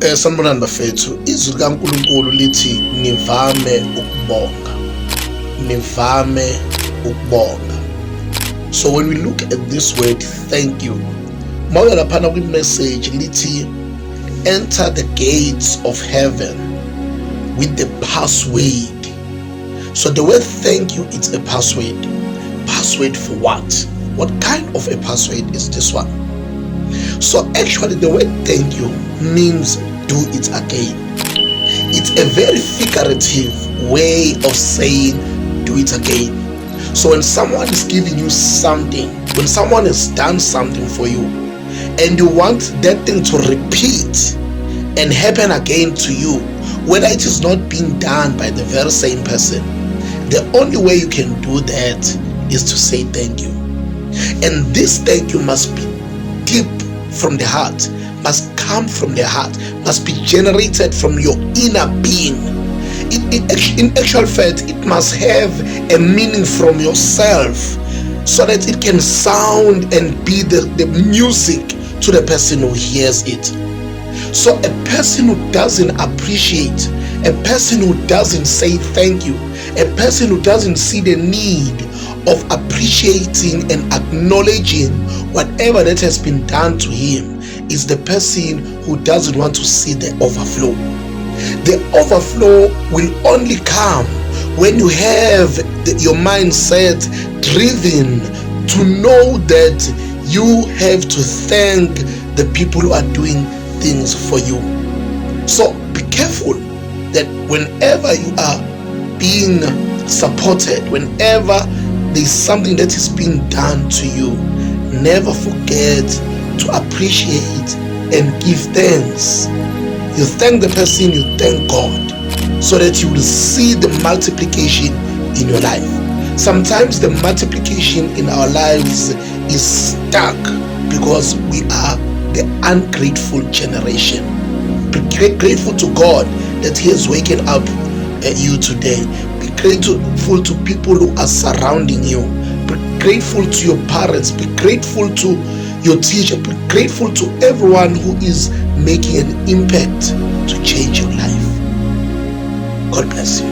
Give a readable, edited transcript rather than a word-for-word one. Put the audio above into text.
Sanibonani bafethu, izwi likaNkulunkulu lithi nivame ukubonga. Nivame ukubonga. So when we look at this word, thank you, mawuya laphana kwi-message lithi enter the gates of heaven with the password. So the word thank you, it's a password. Password for what? What kind of a password is this one? So actually the word thank you means do it again. It's a very figurative way of saying do it again. So when someone is giving you something, when someone has done something for you and you want that thing to repeat and happen again to you, whether it is not being done by the very same person, the only way you can do that is to say thank you. And this thank you must be deep from the heart, must come from the heart, must be generated from your inner being. In actual fact, it must have a meaning from yourself so that it can sound and be the music to the person who hears it. So a person who doesn't appreciate, a person who doesn't say thank you, a person who doesn't see the need of appreciating and acknowledging whatever that has been done to him is the person who doesn't want to see the overflow. The overflow will only come when you have your mindset driven to know that you have to thank the people who are doing things for you. So be careful that whenever you are being supported, whenever there's something that is being done to you, never forget to appreciate and give thanks. You thank the person, you thank God, so that you will see the multiplication in your life. Sometimes the multiplication in our lives is stuck because we are the ungrateful generation. Be grateful to God that He has waken up you today. Be grateful to people who are surrounding you. Be grateful to your parents. Be grateful to your teacher. Be grateful to everyone who is making an impact to change your life. God bless you.